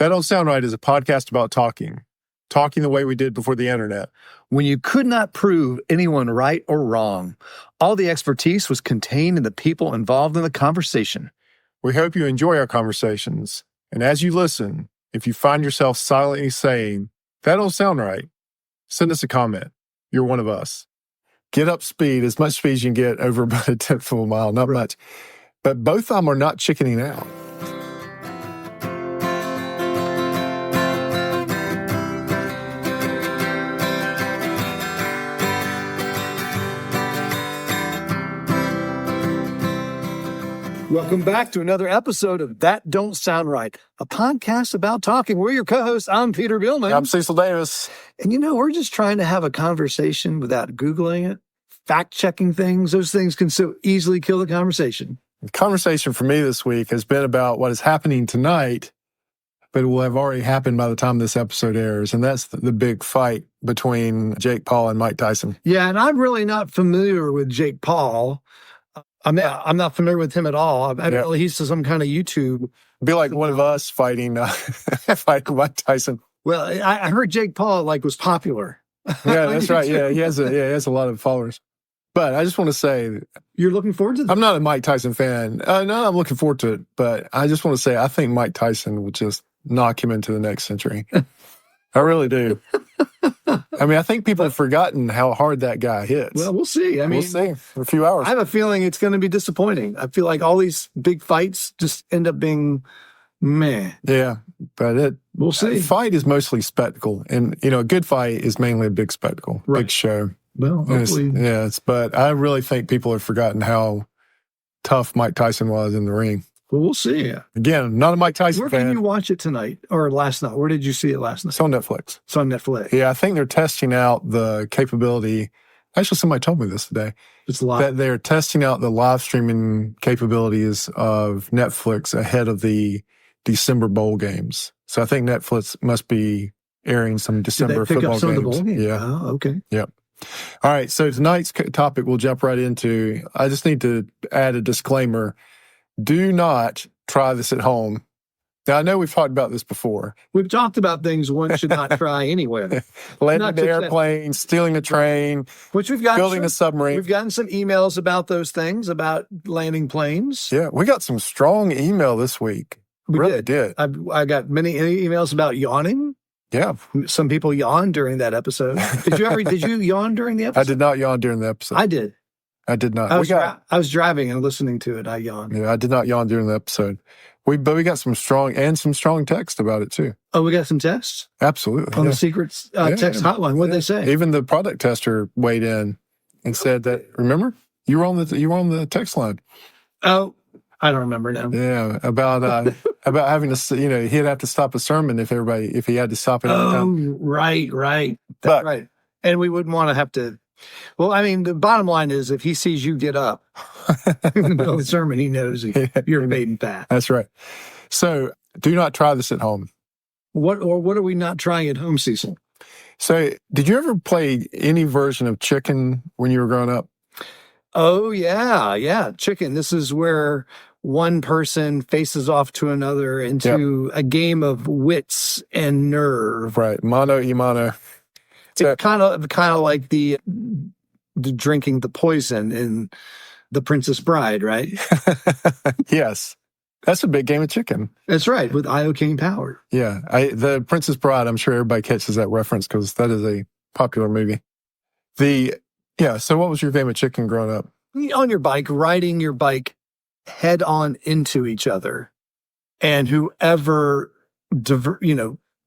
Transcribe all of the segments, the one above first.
That Don't Sound Right is a podcast about talking the way we did before the internet. When you could not prove anyone right or wrong, all the expertise was contained in the people involved in the conversation. We hope you enjoy our conversations. And as you listen, if you find yourself silently saying, "That don't sound right," send us a comment. You're one of us. Get up speed, as much speed as you can get, over about a tenth of a mile, not much. But both of them are not chickening out. Welcome back to another episode of That Don't Sound Right, a podcast about talking. We're your co-hosts. I'm Peter Billman. I'm Cecil Davis. And we're just trying to have a conversation without Googling it, fact-checking things. Those things can so easily kill the conversation. The conversation for me this week has been about what is happening tonight, but it will have already happened by the time this episode airs, and that's the big fight between Jake Paul and Mike Tyson. Yeah, and I'm really not familiar with Jake Paul. I'm not familiar with him at all. He's some kind of YouTube. Be like one of us fighting Mike Tyson. Well, I heard Jake Paul was popular. Yeah, that's right. Yeah, he has a lot of followers. But I just want to say, you're looking forward to this? I'm not a Mike Tyson fan. No, I'm looking forward to it. But I just want to say, I think Mike Tyson would just knock him into the next century. I really do. I think people have forgotten how hard that guy hits. Well, we'll see. We'll see for a few hours. I have a feeling it's going to be disappointing. I feel like all these big fights just end up being meh. Yeah, but we'll see. A fight is mostly spectacle. And, a good fight is mainly a big spectacle, right. Big show. Well, hopefully. But I really think people have forgotten how tough Mike Tyson was in the ring. Well, we'll see. Again, not a Mike Tyson fan. Where can you watch it tonight or last night? Where did you see it last night? It's on Netflix. It's on Netflix. Yeah, I think they're testing out the capability. Actually, somebody told me this today. It's live. That they're testing out the live streaming capabilities of Netflix ahead of the December bowl games. So I think Netflix must be airing some December football games. Of the bowl games? Yeah. Oh, okay. Yep. All right. So tonight's topic we'll jump right into. I just need to add a disclaimer. Do not try this at home. Now, I know we've talked about this before. We've talked about things one should not try anywhere. Landing an airplane, stealing a train, which we've got building a submarine. We've gotten some emails about those things, about landing planes. Yeah, we got some strong email this week. We really did. I got many ewings about yawning. Yeah. Some people yawned during that episode. Did you yawn during the episode? I did not yawn during the episode. I did. I did not. I was driving and listening to it. I yawned. Yeah, I did not yawn during the episode. But we got some strong text about it too. Oh, we got some texts? Absolutely. On the secret text hotline. What did they say? Even the product tester weighed in and said that, remember? You were on the text line. Oh, I don't remember now. Yeah, about having to, he'd have to stop a sermon if he had to stop it. Oh, right. That's right. And we wouldn't want to have to. Well, the bottom line is if he sees you get up in the middle of the sermon, he knows you're maiden path. That's right. So do not try this at home. What are we not trying at home, Cecil? So did you ever play any version of Chicken when you were growing up? Oh, yeah. Chicken. This is where one person faces off to another into a game of wits and nerve. Right. Mano y mano. It's kind of like the drinking the poison in The Princess Bride, right? Yes. That's a big game of chicken. That's right, with Iocane Power. Yeah. The Princess Bride, I'm sure everybody catches that reference because that is a popular movie. So what was your game of chicken growing up? On your bike, riding your bike head on into each other. And whoever,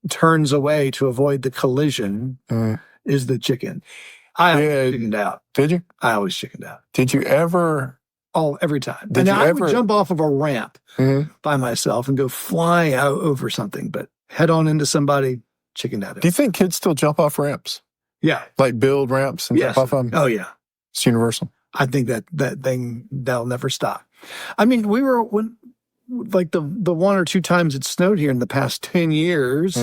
turns away to avoid the collision is the chicken. I always chickened out. Did you? I always chickened out. Did you ever? Oh, every time. I would jump off of a ramp by myself and go flying out over something, but head on into somebody, chickened out. Do you think kids still jump off ramps? Yeah. Like build ramps and jump off them? Oh, yeah. It's universal. I think that thing, that'll never stop. We were, when the one or two times it snowed here in the past 10 years,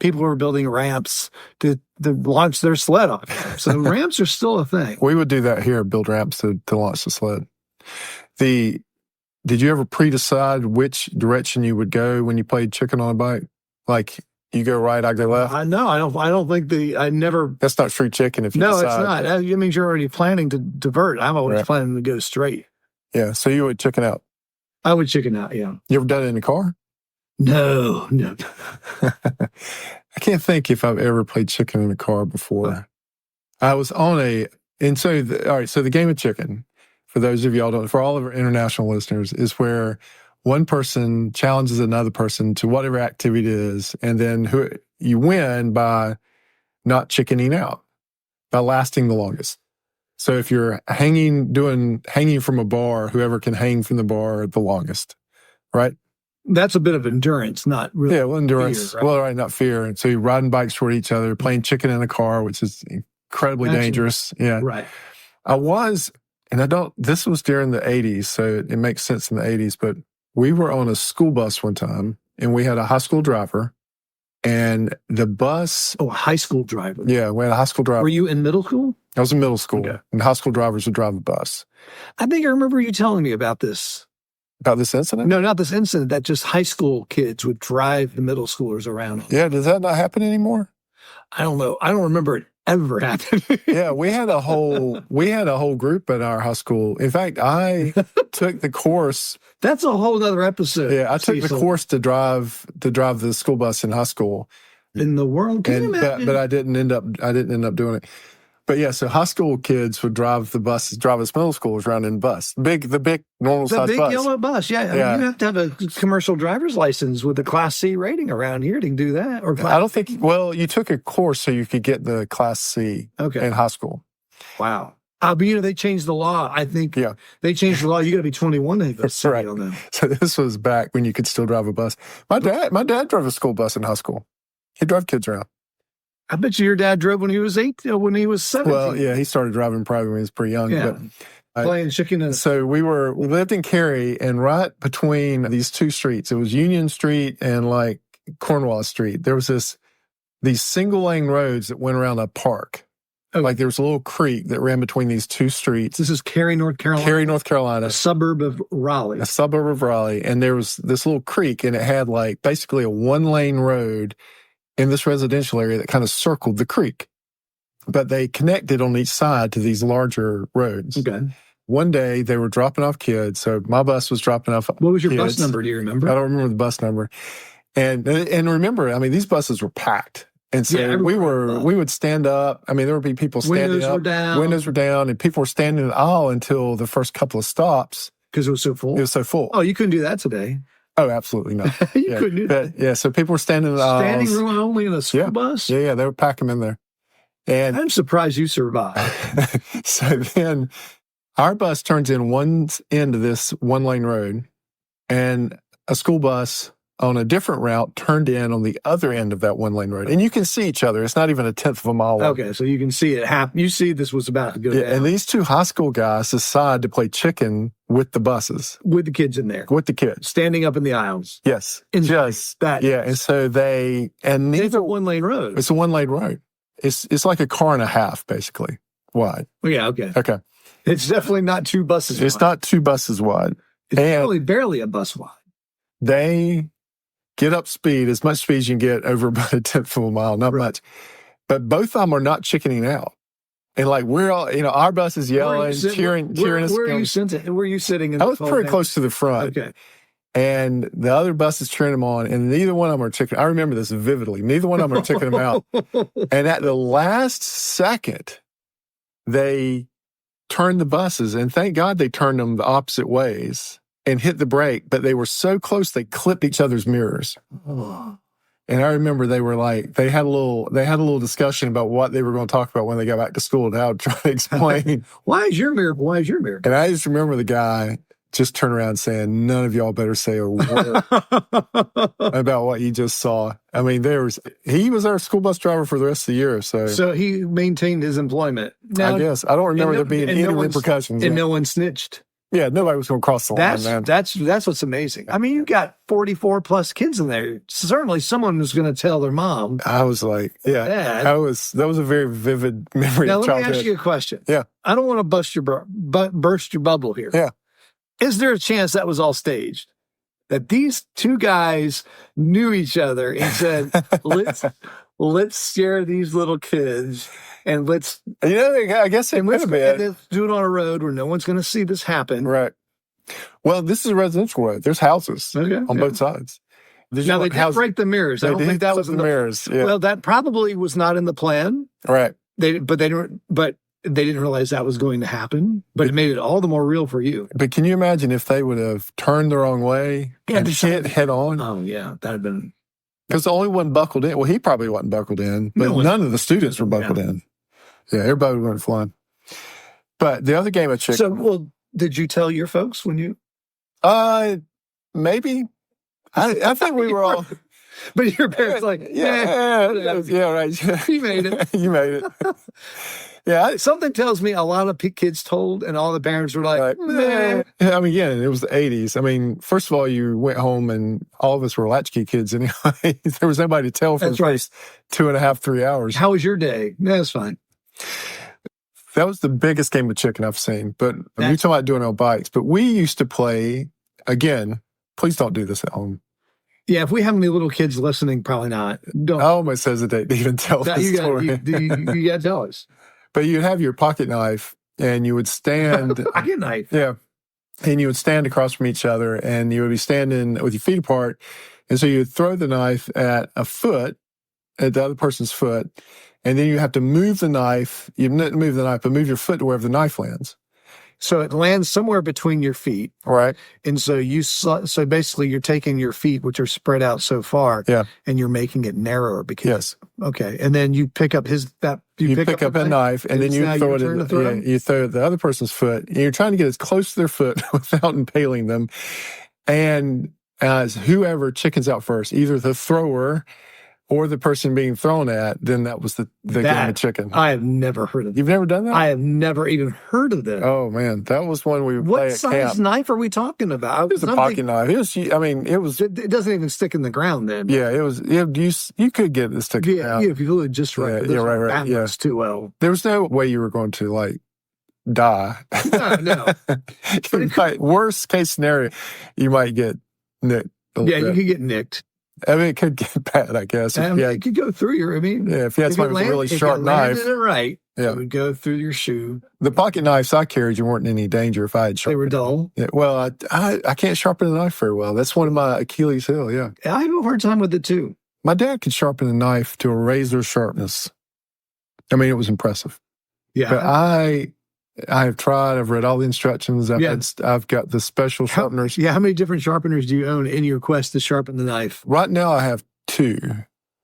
people were building ramps to launch their sled on. So ramps are still a thing. We would do that here, build ramps to launch the sled. Did you ever pre-decide which direction you would go when you played chicken on a bike? Like you go right, I go left. I know. I don't think I never. That's not street chicken. If you No, decide. it's not. That means you're already planning to divert. I'm always Right. planning to go straight. Yeah. So you would chicken out. I would chicken out. Yeah. You ever done it in a car? No. I can't think if I've ever played chicken in a car before. I was on all right, so the game of chicken, for those of y'all for all of our international listeners, is where one person challenges another person to whatever activity it is, and then you win by not chickening out, by lasting the longest. So if you're hanging from a bar, whoever can hang from the bar the longest, right? That's a bit of endurance, not really. Yeah, well, endurance. Fear, right? Well, right, not fear. And so you're riding bikes toward each other, playing chicken in a car, which is incredibly dangerous. Yeah. Right. This was during the 80s, so it makes sense in the 80s, but we were on a school bus one time, and we had a high school driver, and the bus. Oh, a high school driver. Yeah, we had a high school driver. Were you in middle school? I was in middle school, Okay. and high school drivers would drive the bus. I think I remember you telling me about this. About this incident? No, not this incident, that just high school kids would drive the middle schoolers around. Yeah, does that not happen anymore? I don't know. I don't remember it ever happening. Yeah, we had a whole group at our high school. In fact, I took the course. That's a whole other episode. Yeah, I took Cecil. the course to drive the school bus in high school. In the world, can you imagine? But I didn't end up doing it. But yeah, so high school kids would drive us middle schoolers around in bus. The big normal size bus. The big yellow bus, yeah. I mean, you have to have a commercial driver's license with a Class C rating around here to do that. Or I don't think, you took a course so you could get the Class C in high school. Wow. But they changed the law. I think they changed the law. You got to be 21 to go That's right. on them. So this was back when you could still drive a bus. My dad drove a school bus in high school. He drove kids around. I bet you your dad drove when he was 17. Well, yeah, he started driving probably when he was pretty young. Yeah. But playing chicken and... So we lived in Cary, and right between these two streets, it was Union Street and like Cornwall Street, there was these single lane roads that went around a park. Okay. Like there was a little creek that ran between these two streets. This is Cary, North Carolina. Cary, North Carolina. A suburb of Raleigh. A suburb of Raleigh. And there was this little creek, and it had like basically a one lane road in this residential area that kind of circled the creek. But they connected on each side to these larger roads. Okay. One day they were dropping off kids. So my bus was dropping off What was your kids. bus number? Do you remember? I don't remember the bus number. And remember, I mean, these buses were packed. And so we would stand up. I mean, there would be people standing up. Windows were down, and people were standing in the aisle until the first couple of stops. Because it was so full? It was so full. Oh, you couldn't do that today. Oh, absolutely not. You couldn't do that. Yeah, so people were standing in the aisles. Standing room only in a school bus? Yeah, they would pack them in there. And I'm surprised you survived. So then our bus turns in one end of this one-lane road, and a school bus on a different route turned in on the other end of that one-lane road. And you can see each other. It's not even a tenth of a mile long. Okay, so you can see it happen. You see this was about to go down. And these two high school guys decide to play chicken with the buses. With the kids in there. With the kids. Standing up in the aisles. Yes. Just that. Yeah, and so it's a one-lane road. It's a one-lane road. It's like a car and a half, basically, wide. Well, yeah, okay. Okay. It's definitely not two buses wide. It's not two buses wide. It's probably barely a bus wide. They get up speed, as much speed as you can get over about a tenth of a mile, not much. But both of them are not chickening out. And like we're all, our bus is yelling, cheering us. Where are you sitting? I was pretty close to the front. Okay. And the other bus is cheering them on, and neither one of them are chickening. I remember this vividly. Neither one of them are chickening them out. And at the last second, they turned the buses, and thank God they turned them the opposite ways and hit the brake, but they were so close they clipped each other's mirrors. Oh. And I remember they were like, they had a little discussion about what they were going to talk about when they got back to school, and how to try to explain. Why is your mirror? Why is your mirror? And I just remember the guy just turn around saying, none of y'all better say a word about what you just saw. I mean, he was our school bus driver for the rest of the year. So he maintained his employment. Now, I guess. I don't remember there being any repercussions. And no one snitched. Yeah, nobody was going to cross the line, man. That's what's amazing. I mean, you got 44 plus kids in there. Certainly someone was going to tell their mom. I was like, that was a very vivid memory of childhood. Now, let me ask you a question. Yeah. I don't want to burst your bubble here. Yeah. Is there a chance that was all staged? that these two guys knew each other and said, let's scare these little kids and let's I guess it let's could have been. let's do it on a road where no one's going to see this happen. Right. Well, this is a residential road. There's houses on both sides. Now they did break the mirrors. I don't think that was the mirrors. Yeah. Well, that probably was not in the plan. Right. They didn't realize that was going to happen. But it made it all the more real for you. But can you imagine if they would have turned the wrong way and hit head on? Oh yeah, that'd have been. Because the only one buckled in. Well, he probably wasn't buckled in, but none of the students were buckled in. Yeah, everybody went flying. But the other game of chicken. So, well, did you tell your folks when you? Maybe. I think we were all. But your parents like, yeah, right. You made it. You made it. Yeah. Something tells me a lot of kids told, and all the parents were like, meh. I mean, again, it was the 80s. I mean, first of all, you went home and all of us were latchkey kids anyway. There was nobody to tell for the first 2.5, 3 hours. How was your day? No, it's fine. That was the biggest game of chicken I've seen. But you're talking about doing it on bikes. But we used to play, again, please don't do this at home. Yeah, if we have any little kids listening, probably not. Don't. I almost hesitate to even tell this story. You got to tell us. But you'd have your pocket knife and you would stand. Pocket knife? Yeah. And you would stand across from each other and you would be standing with your feet apart. And so you would throw the knife at a foot, at the other person's foot. And then you have to move the knife. You didn't move the knife, but move your foot to wherever the knife lands. So it lands somewhere between your feet. Right. And so so basically you're taking your feet, which are spread out so far, and you're making it narrower. Because, okay. And then you pick up you pick up a knife, and then you throw it in. You throw the other person's foot, and you're trying to get as close to their foot without impaling them. And as whoever chickens out first, either the thrower or the person being thrown at, then that was the game of chicken. I have never heard of that. You've never done that? I have never even heard of that. Oh, man. That was one we would play at camp. What size knife are we talking about? It was a pocket knife. It was... It doesn't even stick in the ground then. Yeah, it was... you could get it to stick out. Yeah, if you do it just right. Yeah, right. Yeah. Too well. There was no way you were going to, die. No. Worst case scenario, you might get nicked. You could get nicked. I mean, it could get bad, I guess. It could go through your, if you had somebody with a really sharp knife. If you landed it right, it would go through your shoe. The pocket knives I carried, you weren't in any danger if I had sharpened. They were dull? Yeah, well, I can't sharpen a knife very well. That's one of my Achilles heel, I have a hard time with it, too. My dad could sharpen a knife to a razor sharpness. I mean, it was impressive. Yeah. But I have tried. I've read all the instructions. I've got the special sharpeners. How many different sharpeners do you own in your quest to sharpen the knife? Right now, I have 2.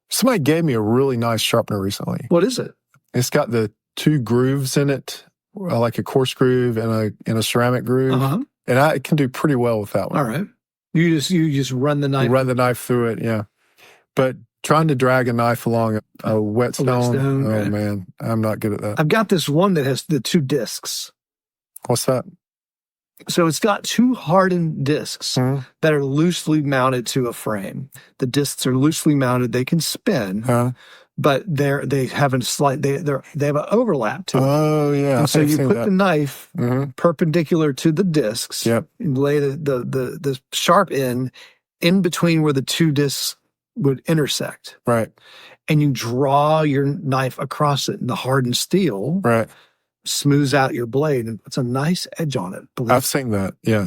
Somebody gave me a really nice sharpener recently. What is it? It's got the 2 grooves in it, like a coarse groove and a ceramic groove. Uh-huh. And I can do pretty well with that one. All right. You just run the knife. You run the knife through it, yeah. But trying to drag a knife along a whetstone, man, I'm not good at that. I've got this one that has the 2 discs. What's that? So it's got 2 hardened discs that are loosely mounted to a frame. The discs are loosely mounted; they can spin, but they have an overlap to it. Oh yeah. And so you put the knife perpendicular to the discs, and lay the sharp end in between where the 2 discs would intersect. Right. And you draw your knife across it, and the hardened steel smooths out your blade and puts a nice edge on it. I've seen that. Yeah.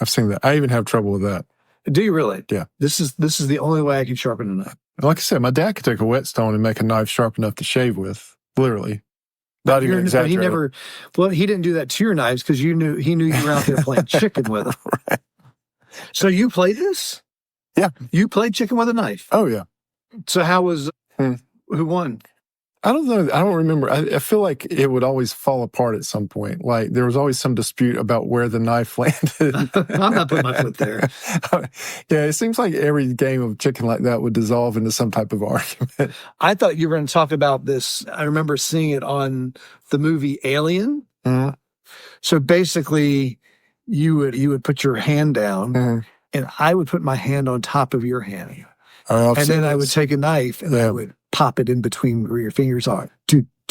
I've seen that. I even have trouble with that. Do you really? Yeah. This is the only way I can sharpen a knife. Like I said, my dad could take a whetstone and make a knife sharp enough to shave with. Literally. Not even exaggerating. He didn't do that to your knives because he knew you were out there playing chicken with them. Right. So you played this? Yeah. You played chicken with a knife? Oh, yeah. So how was, who won? I don't know. I don't remember. I feel like it would always fall apart at some point. Like there was always some dispute about where the knife landed. I'm not putting my foot there. Yeah, it seems like every game of chicken like that would dissolve into some type of argument. I thought you were going to talk about this. I remember seeing it on the movie Alien. Mm-hmm. So basically, you would put your hand down, and I would put my hand on top of your hand. And then I would take a knife and I would pop it in between where your fingers are.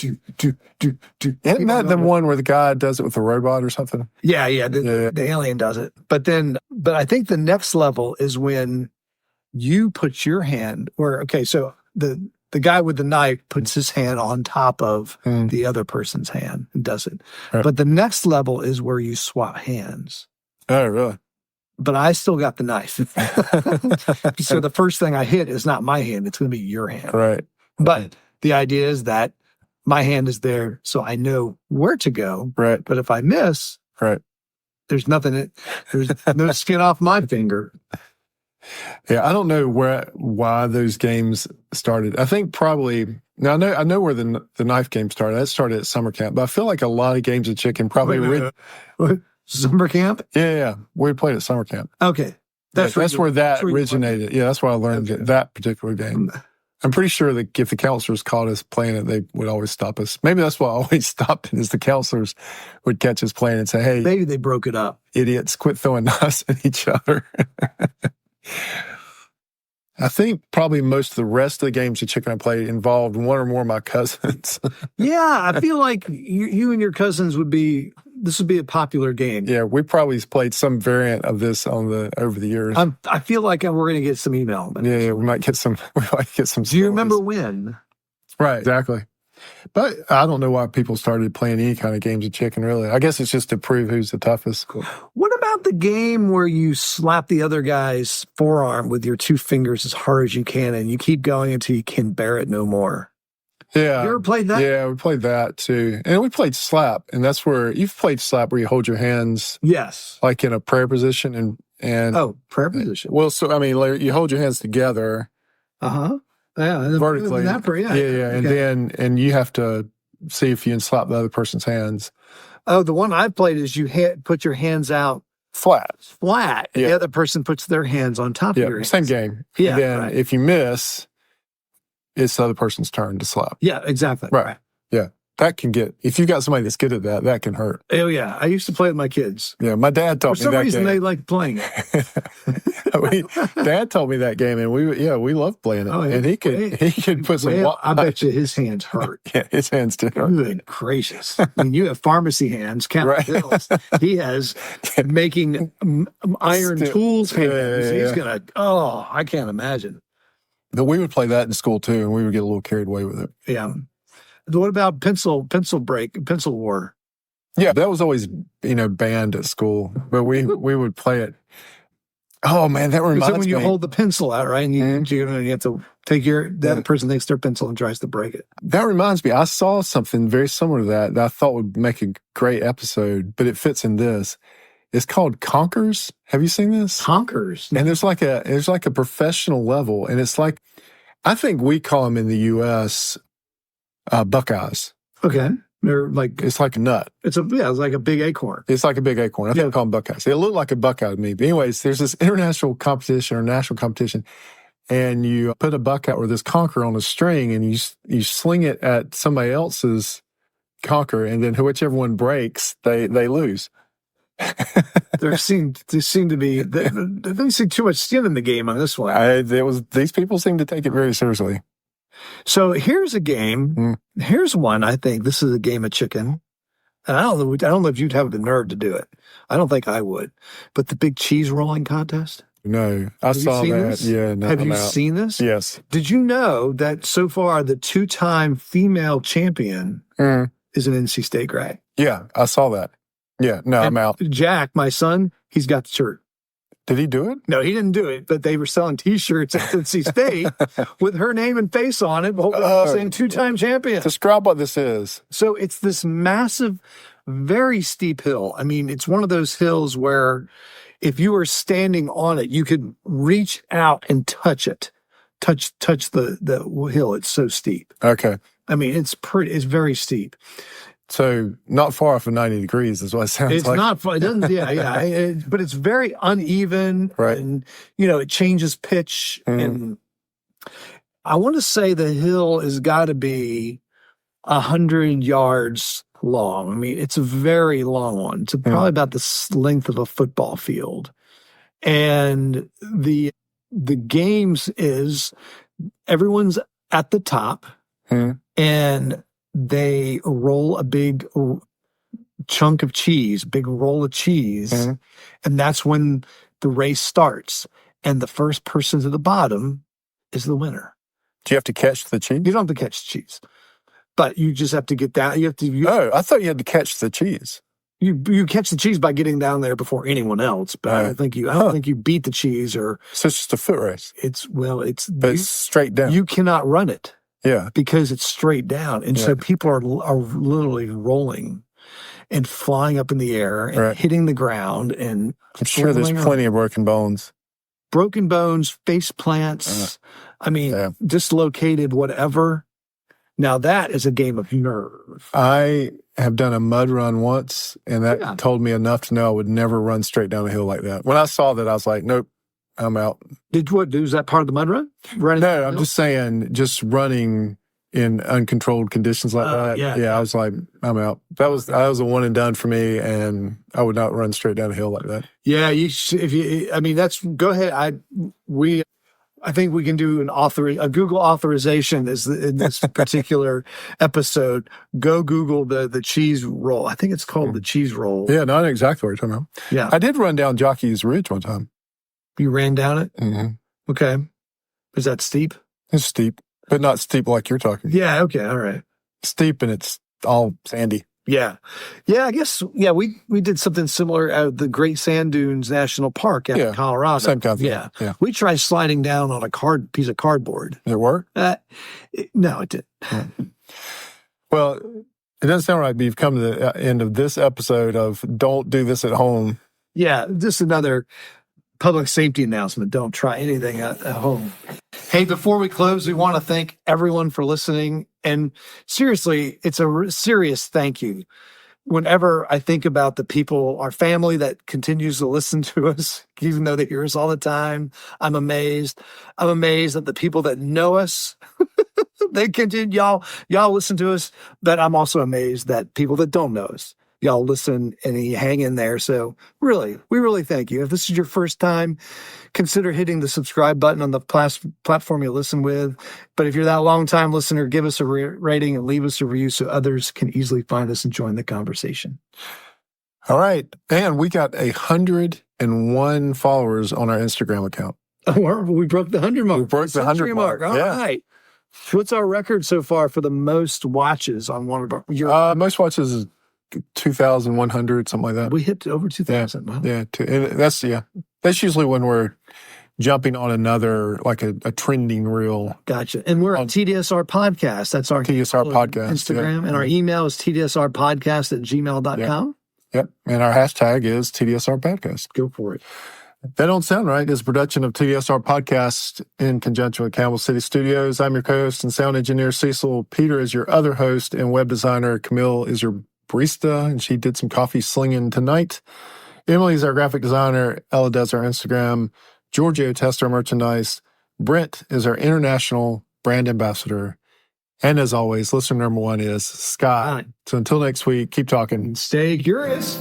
Isn't that the one where the guy does it with a robot or something? Yeah. The alien does it. But I think the next level is when you put your hand so the guy with the knife puts his hand on top of the other person's hand and does it. Right. But the next level is where you swap hands. Oh, really? But I still got the knife. So the first thing I hit is not my hand. It's going to be your hand. Right. But the idea is that my hand is there so I know where to go. Right. But if I miss, right, there's no skin off my finger. Yeah, I don't know why those games started. I think probably now I know where the knife game started. That started at summer camp, but I feel like a lot of games of chicken probably summer camp. Yeah, we played at summer camp. Okay, that's where that originated. Yeah, that's where I learned that particular game. I'm pretty sure that if the counselors caught us playing it, they would always stop us. Maybe that's why I always stopped it, is the counselors would catch us playing and say, "Hey, maybe they broke it up. Idiots, quit throwing knives at each other." I think probably most of the rest of the games of chicken I played involved one or more of my cousins. Yeah, I feel like you and your cousins this would be a popular game. Yeah, we probably played some variant of this over the years. I feel like we're going to get some email. Yeah, we might get some. Do you remember when? Right, exactly. But I don't know why people started playing any kind of games of chicken, really. I guess it's just to prove who's the toughest. Cool. What about the game where you slap the other guy's forearm with your two fingers as hard as you can and you keep going until you can bear it no more? Yeah. You ever played that? Yeah, we played that too. And we played slap, and that's where you've played slap where you hold your hands. Yes. Like in a prayer position and prayer position. Well, so I mean, like, you hold your hands together. Uh-huh. Yeah, vertically. Yeah. Okay. And you have to see if you can slap the other person's hands. Oh, the one I played is you put your hands out flat. Yeah. The other person puts their hands on top of your hands. Same game. Yeah. And then if you miss, it's the other person's turn to slap. Yeah, exactly. Right. Yeah. That can if you got somebody that's good at that can hurt. Oh, yeah. I used to play with my kids. Yeah, my dad taught me that game. For some reason, they like playing it. Dad told me that game, and we loved playing it. Oh, and he could put some... I bet you his hands hurt. Yeah, his hands did hurt. Good gracious. I mean, you have pharmacy hands, count bills. He has making iron tools hands. Yeah. He's going to... Oh, I can't imagine. But we would play that in school, too, and we would get a little carried away with it. Yeah. What about pencil war? Yeah, that was always, banned at school, but we would play it. Oh man, that reminds me. When you hold the pencil out, right, and you have to take the other person takes their pencil and tries to break it. That reminds me, I saw something very similar to that I thought would make a great episode, but it fits in this. It's called Conkers. Have you seen this? Conkers. And there's like a professional level, and it's like, I think we call them in the U.S. Buckeyes. Okay. They're like... It's like a nut. It's like a big acorn. It's like a big acorn. I think we call them Buckeyes. They look like a Buckeye to me. But anyways, there's this international competition or national competition, and you put a Buckeye or this conker on a string, and you sling it at somebody else's conker, and then whichever one breaks, they lose. There seemed to be... They see too much skin in the game on this one. These people seem to take it very seriously. So here's a game. Here's one. I think this is a game of chicken. And I don't know if you'd have the nerve to do it. I don't think I would. But the big cheese rolling contest. No, I saw that. This? Yeah, no, have you seen this? Yes. Did you know that so far the 2-time female champion is an NC State grad? Yeah, I saw that. Yeah, no, I'm out. Jack, my son, he's got the shirt. Did he do it? No, he didn't do it, but they were selling T-shirts at NC State with her name and face on it, saying 2-time champion. Describe what this is. So it's this massive, very steep hill. I mean, it's one of those hills where if you were standing on it, you could reach out and touch it, touch the hill. It's so steep. Okay. I mean, it's very steep. So not far off of 90 degrees is what it sounds like. It's not far. It doesn't, but it's very uneven. Right. And, it changes pitch. And I want to say the hill has got to be 100 yards long. I mean, it's a very long one. It's probably about the length of a football field. And the games is everyone's at the top and they roll a big chunk of cheese, big roll of cheese, and that's when the race starts. And the first person to the bottom is the winner. Do you have to catch the cheese? You don't have to catch the cheese, but you just have to get down. You have to. Oh, I thought you had to catch the cheese. You catch the cheese by getting down there before anyone else. But I don't think you beat the cheese, or so it's just a foot race. But it's straight down. You cannot run it. Yeah, because it's straight down, and so people are literally rolling and flying up in the air and hitting the ground. And I'm sure there's plenty of broken bones, face plants. Dislocated, whatever. Now that is a game of nerve. I have done a mud run once, and that told me enough to know I would never run straight down a hill like that. When I saw that, I was like, nope, I'm out. Is that part of the mud run? No, I'm just saying, just running in uncontrolled conditions like that. Yeah, I was like, I'm out. That was a one and done for me, and I would not run straight down a hill like that. Yeah, go ahead. I think we can do a Google authorization in this particular episode. Go Google the cheese roll. I think it's called the cheese roll. Yeah, not exactly what you're talking about. Yeah. I did run down Jockey's Ridge one time. You ran down it? Mm-hmm. Okay. Is that steep? It's steep, but not steep like you're talking. Yeah, okay, all right. Steep and it's all sandy. Yeah. Yeah, I guess, we did something similar at the Great Sand Dunes National Park out in Colorado. Same kind of thing. Yeah. We tried sliding down on a piece of cardboard. Did it work? No, it didn't. Yeah. Well, it doesn't sound right, but you've come to the end of this episode of Don't Do This at Home. Yeah, just another public safety announcement. Don't try anything at home. Hey, before we close, we want to thank everyone for listening. And seriously, it's a serious thank you. Whenever I think about the people, our family that continues to listen to us, even though they hear us all the time, I'm amazed. I'm amazed at the people that know us. They continue, y'all listen to us, but I'm also amazed that people that don't know us, y'all listen and you hang in there. So we really thank you. If this is your first time, consider hitting the subscribe button on the platform you listen with. But if you're that long time listener, give us a rating and leave us a review so others can easily find us and join the conversation. All right. And we got 101 followers on our Instagram account. We broke the 100 mark. We broke the 100 mark. All right. What's our record so far for the most watches on one of our... most watches is 2,100, something like that. We hit over 2,000. Yeah. That's usually when we're jumping on another, like a trending reel. Gotcha. And we're on TDSR Podcast. That's our TDSR Podcast. Instagram. Yeah. And our email is tdsrpodcast@gmail.com. Yep. And our hashtag is TDSR Podcast. Go for it. That Don't Sound Right is a production of TDSR Podcast in conjunction with Campbell City Studios. I'm your co-host and sound engineer, Cecil. Peter is your other host and web designer. Camille is your barista, and she did some coffee slinging tonight. Emily is our graphic designer. Ella does our Instagram. Giorgio tests our merchandise. Brent is our international brand ambassador. And as always, listener number one is Scott. So until next week, keep talking. Stay curious.